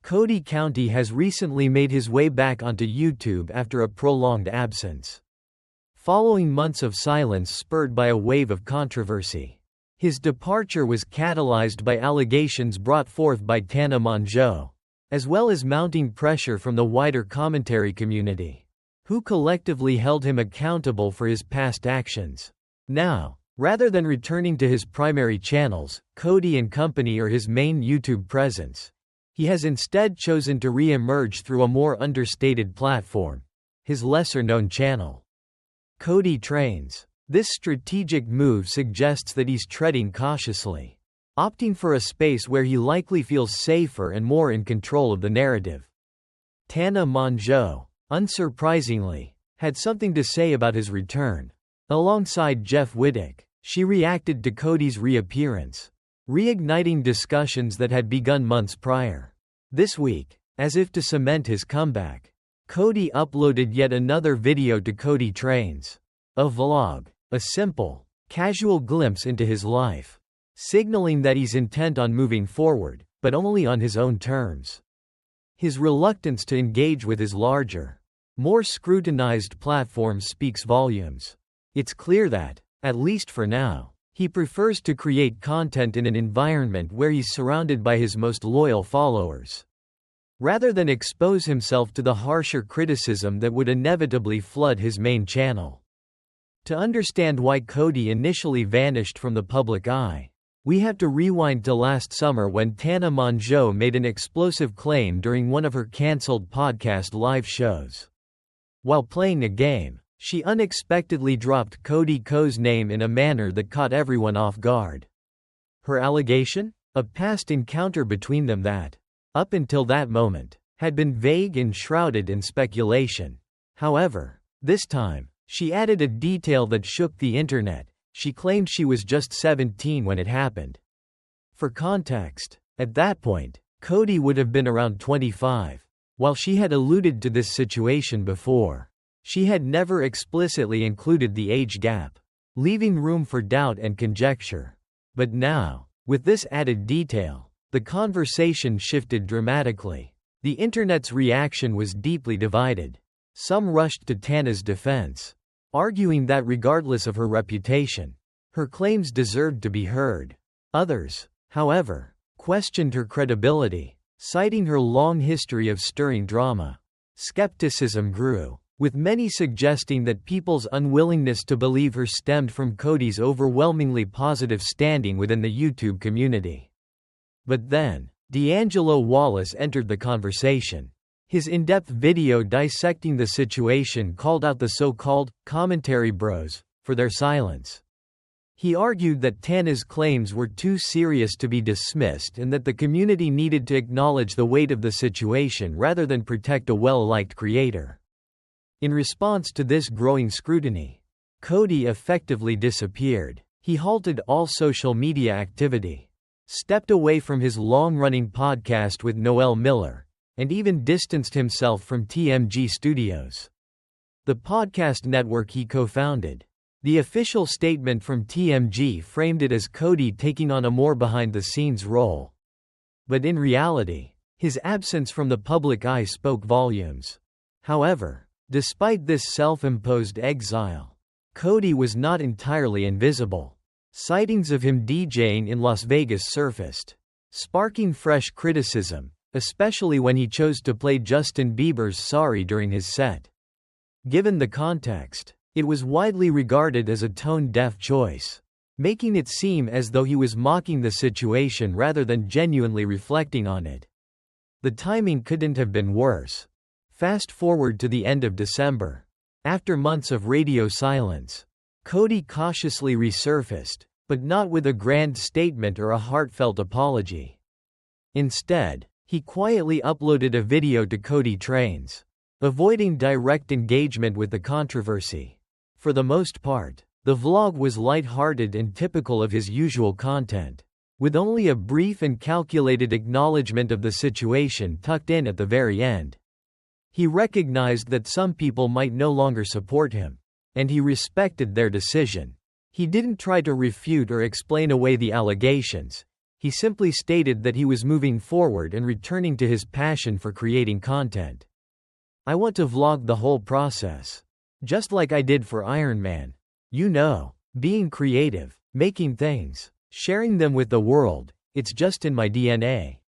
Cody County has recently made his way back onto YouTube after a prolonged absence. Following months of silence spurred by a wave of controversy, his departure was catalyzed by allegations brought forth by Tana Mongeau, as well as mounting pressure from the wider commentary community, who collectively held him accountable for his past actions. Now, rather than returning to his primary channels, Cody and Company or his main YouTube presence, he has instead chosen to re-emerge through a more understated platform, his lesser-known channel, Cody Trains. This strategic move suggests that he's treading cautiously, opting for a space where he likely feels safer and more in control of the narrative. Tana Mongeau, unsurprisingly, had something to say about his return. Alongside Jeff Wittek, she reacted to Cody's reappearance, reigniting discussions that had begun months prior. This week, as if to cement his comeback, Cody uploaded yet another video to Cody Trains, a vlog, a simple, casual glimpse into his life, signaling that he's intent on moving forward, but only on his own terms. His reluctance to engage with his larger, more scrutinized platform speaks volumes. It's clear that, at least for now, he prefers to create content in an environment where he's surrounded by his most loyal followers, rather than expose himself to the harsher criticism that would inevitably flood his main channel. To understand why Cody initially vanished from the public eye, we have to rewind to last summer when Tana Mongeau made an explosive claim during one of her cancelled podcast live shows. While playing a game, she unexpectedly dropped Cody Co's name in a manner that caught everyone off guard. Her allegation? A past encounter between them that, up until that moment, had been vague and shrouded in speculation. However, this time, she added a detail that shook the internet. She claimed she was just 17 when it happened. For context, at that point, Cody would have been around 25. While she had alluded to this situation before, she had never explicitly included the age gap, leaving room for doubt and conjecture. But now, with this added detail, the conversation shifted dramatically. The internet's reaction was deeply divided. Some rushed to Tana's defense, arguing that regardless of her reputation, her claims deserved to be heard. Others, however, questioned her credibility, citing her long history of stirring drama. Skepticism grew, with many suggesting that people's unwillingness to believe her stemmed from Cody's overwhelmingly positive standing within the YouTube community. But then, D'Angelo Wallace entered the conversation. His in-depth video dissecting the situation called out the so-called commentary bros for their silence. He argued that Tana's claims were too serious to be dismissed and that the community needed to acknowledge the weight of the situation rather than protect a well-liked creator. In response to this growing scrutiny, Cody effectively disappeared. He halted all social media activity, stepped away from his long-running podcast with Noel Miller, and even distanced himself from TMG Studios, the podcast network he co-founded. The official statement from TMG framed it as Cody taking on a more behind-the-scenes role. But in reality, his absence from the public eye spoke volumes. However, despite this self-imposed exile, Cody was not entirely invisible. Sightings of him DJing in Las Vegas surfaced, sparking fresh criticism, especially when he chose to play Justin Bieber's Sorry during his set. Given the context, it was widely regarded as a tone-deaf choice, making it seem as though he was mocking the situation rather than genuinely reflecting on it. The timing couldn't have been worse. Fast forward to the end of December. After months of radio silence, Cody cautiously resurfaced, but not with a grand statement or a heartfelt apology. Instead, he quietly uploaded a video to Cody Trains, avoiding direct engagement with the controversy. For the most part, the vlog was light-hearted and typical of his usual content, with only a brief and calculated acknowledgement of the situation tucked in at the very end. He recognized that some people might no longer support him, and he respected their decision. He didn't try to refute or explain away the allegations. He simply stated that he was moving forward and returning to his passion for creating content. "I want to vlog the whole process. Just like I did for Iron Man. You know, being creative, making things, sharing them with the world, it's just in my DNA.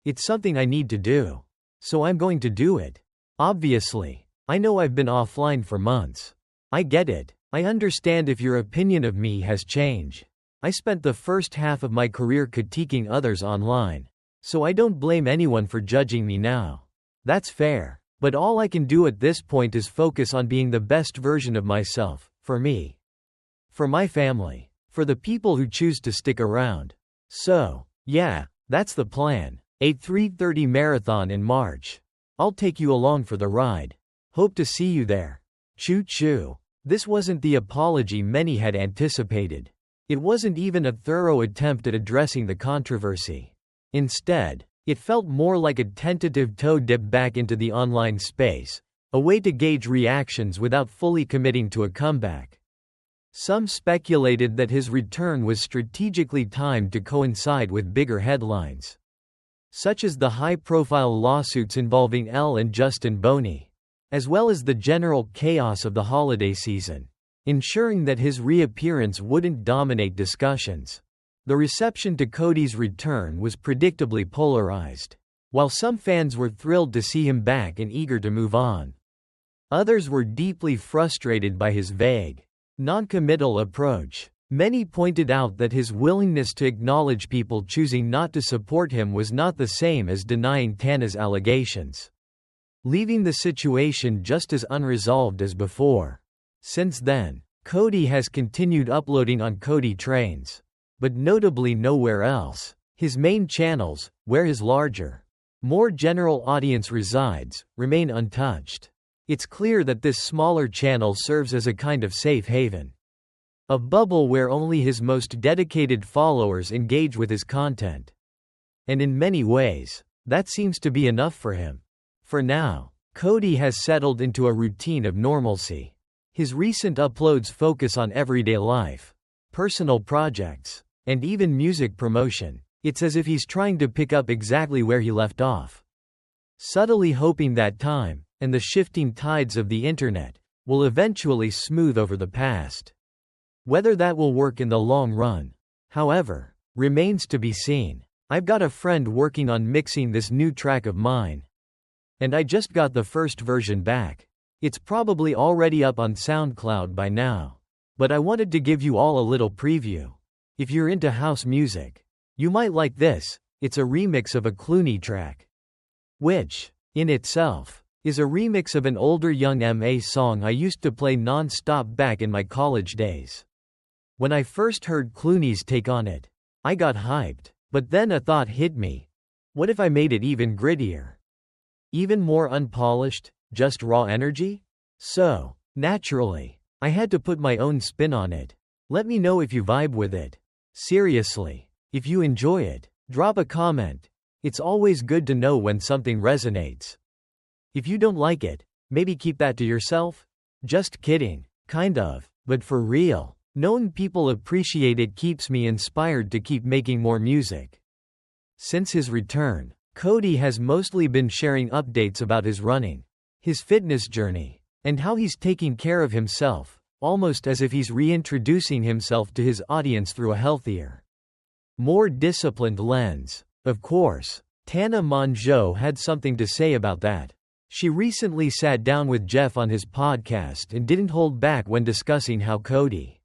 It's something I need to do. So I'm going to do it. Obviously, I know I've been offline for months. I get it. I understand if your opinion of me has changed. I spent the first half of my career critiquing others online. So I don't blame anyone for judging me now. That's fair. But all I can do at this point is focus on being the best version of myself, for me. For my family. For the people who choose to stick around. So, yeah, that's the plan. A 3:30 marathon in March. I'll take you along for the ride. Hope to see you there. Choo choo." This wasn't the apology many had anticipated. It wasn't even a thorough attempt at addressing the controversy. Instead, it felt more like a tentative toe dip back into the online space, a way to gauge reactions without fully committing to a comeback. Some speculated that his return was strategically timed to coincide with bigger headlines, such as the high-profile lawsuits involving Elle and Justin Boney, as well as the general chaos of the holiday season, ensuring that his reappearance wouldn't dominate discussions. The reception to Cody's return was predictably polarized. While some fans were thrilled to see him back and eager to move on, others were deeply frustrated by his vague, non-committal approach. Many pointed out that his willingness to acknowledge people choosing not to support him was not the same as denying Tana's allegations, leaving the situation just as unresolved as before. Since then, Cody has continued uploading on Cody Trains, but notably nowhere else. His main channels, where his larger, more general audience resides, remain untouched. It's clear that this smaller channel serves as a kind of safe haven, a bubble where only his most dedicated followers engage with his content. And in many ways, that seems to be enough for him. For now, Cody has settled into a routine of normalcy. His recent uploads focus on everyday life, personal projects, and even music promotion. It's as if he's trying to pick up exactly where he left off, subtly hoping that time, and the shifting tides of the internet, will eventually smooth over the past. Whether that will work in the long run, however, remains to be seen. I've got a friend working on mixing this new track of mine, and I just got the first version back. It's probably already up on SoundCloud by now, but I wanted to give you all a little preview. If you're into house music, you might like this. It's a remix of a Clooney track, which, in itself, is a remix of an older Young M.A. song I used to play non-stop back in my college days. When I first heard Clooney's take on it, I got hyped, but then a thought hit me. What if I made it even grittier? Even more unpolished, just raw energy? So, naturally, I had to put my own spin on it. Let me know if you vibe with it. Seriously, if you enjoy it, drop a comment. It's always good to know when something resonates. If you don't like it, maybe keep that to yourself. Just kidding, kind of, but for real. Knowing people appreciate it keeps me inspired to keep making more music. Since his return, Cody has mostly been sharing updates about his running, his fitness journey, and how he's taking care of himself, almost as if he's reintroducing himself to his audience through a healthier, more disciplined lens. Of course, Tana Mongeau had something to say about that. She recently sat down with Jeff on his podcast and didn't hold back when discussing how Cody,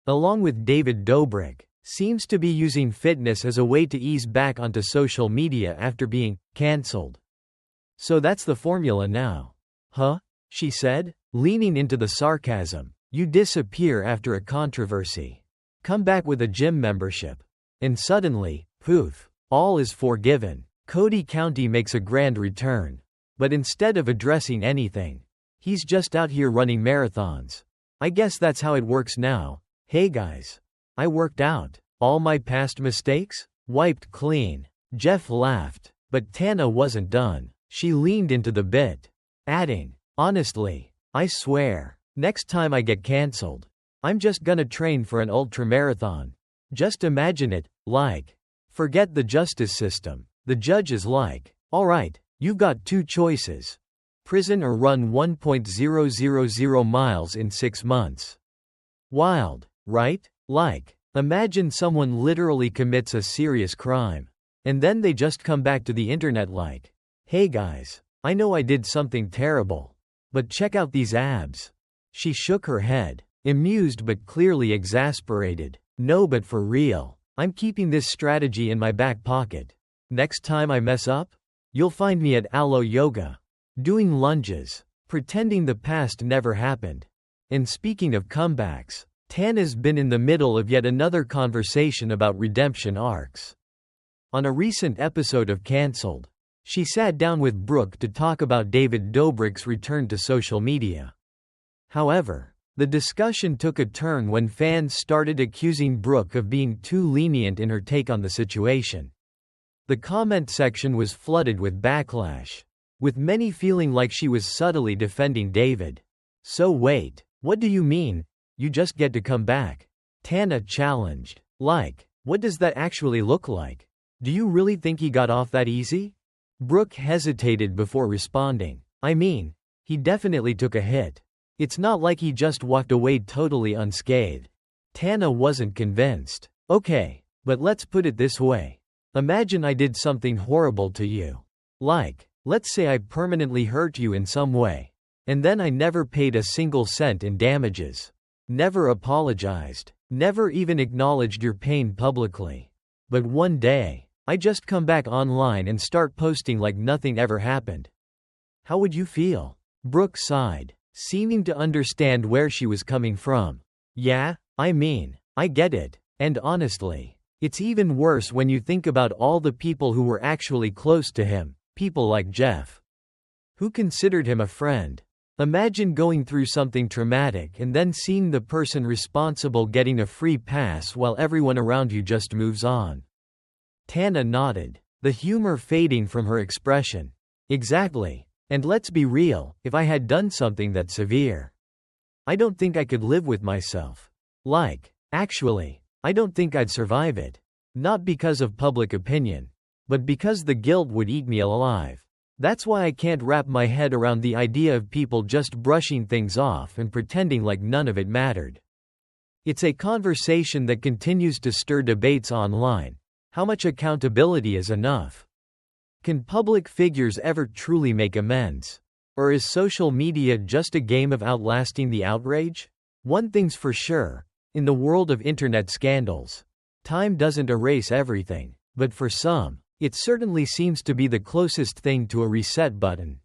along with David Dobrik, seems to be using fitness as a way to ease back onto social media after being cancelled. So that's the formula now. Huh? She said, leaning into the sarcasm. You disappear after a controversy, come back with a gym membership, and suddenly, poof, all is forgiven. Cody County makes a grand return. But instead of addressing anything, he's just out here running marathons. I guess that's how it works now. Hey guys. I worked out. All my past mistakes? Wiped clean. Jeff laughed. But Tana wasn't done. She leaned into the bit, adding, honestly, I swear, next time I get cancelled, I'm just gonna train for an ultramarathon. Just imagine it, like, Forget the justice system. The judge is like, alright, you've got two choices. Prison or run 1.000 miles in 6 months. Wild, right? Like, imagine someone literally commits a serious crime. And then they just come back to the internet like, hey guys, I know I did something terrible. But check out these abs. She shook her head, amused but clearly exasperated. No, but for real. I'm keeping this strategy in my back pocket. Next time I mess up, you'll find me at Alo Yoga, doing lunges, pretending the past never happened. And speaking of comebacks, Tana's been in the middle of yet another conversation about redemption arcs. On a recent episode of Cancelled, she sat down with Brooke to talk about David Dobrik's return to social media. However, the discussion took a turn when fans started accusing Brooke of being too lenient in her take on the situation. The comment section was flooded with backlash, with many feeling like she was subtly defending David. So wait, what do you mean? You just get to come back? Tana challenged. Like, what does that actually look like? Do you really think he got off that easy? Brooke hesitated before responding. I mean, he definitely took a hit. It's not like he just walked away totally unscathed. Tana wasn't convinced. Okay, but let's put it this way. Imagine I did something horrible to you. Like, let's say I permanently hurt you in some way. And then I never paid a single cent in damages. Never apologized. Never even acknowledged your pain publicly. But one day, I just come back online and start posting like nothing ever happened. How would you feel? Brooke sighed, seeming to understand where she was coming from. Yeah, I mean, I get it. And honestly, it's even worse when you think about all the people who were actually close to him, people like Jeff, who considered him a friend. Imagine going through something traumatic and then seeing the person responsible getting a free pass while everyone around you just moves on. Tana nodded, the humor fading from her expression. Exactly. And let's be real, if I had done something that severe, I don't think I could live with myself. Like, actually, I don't think I'd survive it. Not because of public opinion, but because the guilt would eat me alive. That's why I can't wrap my head around the idea of people just brushing things off and pretending like none of it mattered. It's a conversation that continues to stir debates online. How much accountability is enough? Can public figures ever truly make amends? Or is social media just a game of outlasting the outrage? One thing's for sure, in the world of internet scandals, time doesn't erase everything, but for some, it certainly seems to be the closest thing to a reset button.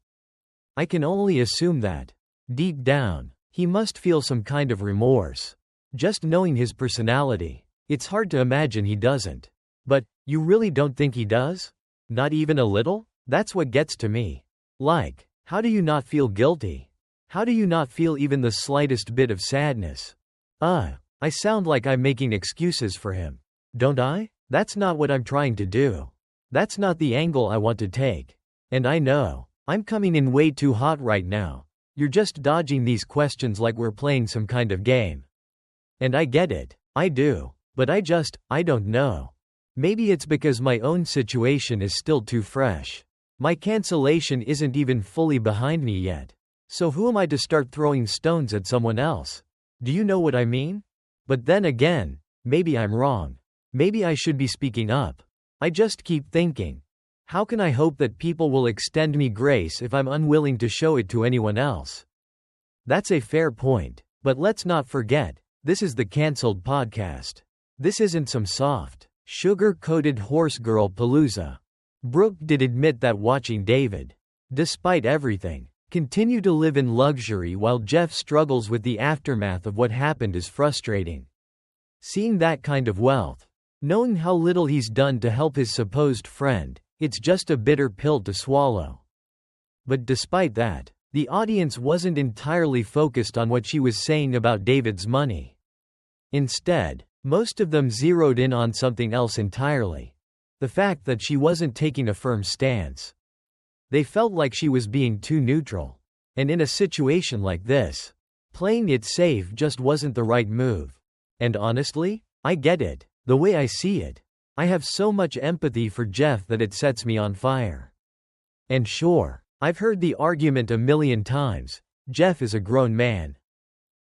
I can only assume that, deep down, he must feel some kind of remorse. Just knowing his personality, it's hard to imagine he doesn't. But, you really don't think he does? Not even a little? That's what gets to me. Like, how do you not feel guilty? How do you not feel even the slightest bit of sadness? I sound like I'm making excuses for him. Don't I? That's not what I'm trying to do. That's not the angle I want to take. And I know, I'm coming in way too hot right now. You're just dodging these questions like we're playing some kind of game. And I get it. I do. But I don't know. Maybe it's because my own situation is still too fresh. My cancellation isn't even fully behind me yet. So who am I to start throwing stones at someone else? Do you know what I mean? But then again, maybe I'm wrong. Maybe I should be speaking up. I just keep thinking, how can I hope that people will extend me grace if I'm unwilling to show it to anyone else? That's a fair point, but let's not forget, this is the Cancelled podcast. This isn't some soft, sugar-coated horse girl palooza. Brooke did admit that watching David, despite everything, continue to live in luxury while Jeff struggles with the aftermath of what happened is frustrating. Seeing that kind of wealth, knowing how little he's done to help his supposed friend, it's just a bitter pill to swallow. But despite that, the audience wasn't entirely focused on what she was saying about David's money. Instead, most of them zeroed in on something else entirely. The fact that she wasn't taking a firm stance. They felt like she was being too neutral. And in a situation like this, playing it safe just wasn't the right move. And honestly, I get it. The way I see it, I have so much empathy for Jeff that it sets me on fire. And sure, I've heard the argument a million times. Jeff is a grown man.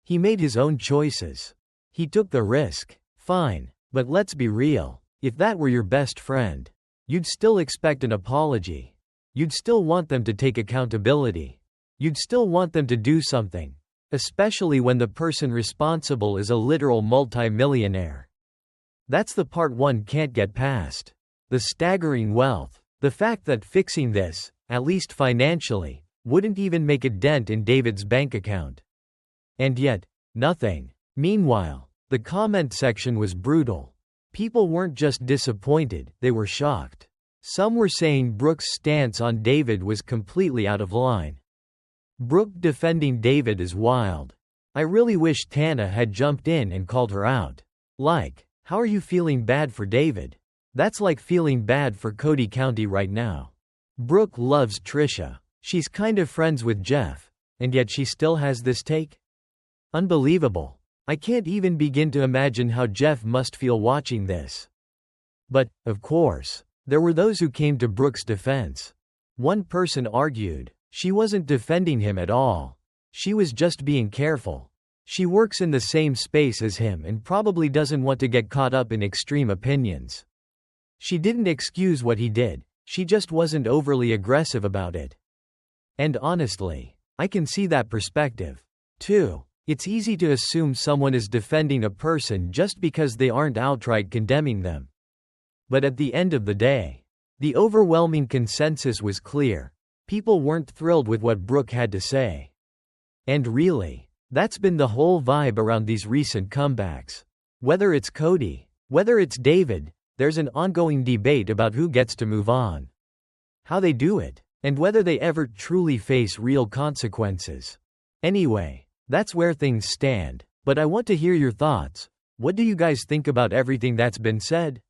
He made his own choices. He took the risk. Fine, but let's be real. If that were your best friend, you'd still expect an apology. You'd still want them to take accountability. You'd still want them to do something, especially when the person responsible is a literal multi-millionaire. That's the part one can't get past. The staggering wealth. The fact that fixing this, at least financially, wouldn't even make a dent in David's bank account. And yet, nothing. Meanwhile, the comment section was brutal. People weren't just disappointed, they were shocked. Some were saying Brooke's stance on David was completely out of line. Brooke defending David is wild. I really wish Tana had jumped in and called her out. Like, how are you feeling bad for David? That's like feeling bad for Cody County right now. Brooke loves Trisha. She's kind of friends with Jeff. And yet she still has this take? Unbelievable. I can't even begin to imagine how Jeff must feel watching this. But, of course, there were those who came to Brooke's defense. One person argued, she wasn't defending him at all. She was just being careful. She works in the same space as him and probably doesn't want to get caught up in extreme opinions. She didn't excuse what he did, she just wasn't overly aggressive about it. And honestly, I can see that perspective. Too. It's easy to assume someone is defending a person just because they aren't outright condemning them. But at the end of the day, the overwhelming consensus was clear. People weren't thrilled with what Brooke had to say. And really, that's been the whole vibe around these recent comebacks. Whether it's Cody, whether it's David, there's an ongoing debate about who gets to move on, how they do it, and whether they ever truly face real consequences. Anyway, that's where things stand, but I want to hear your thoughts. What do you guys think about everything that's been said?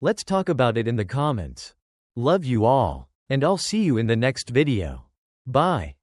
Let's talk about it in the comments. Love you all, and I'll see you in the next video. Bye.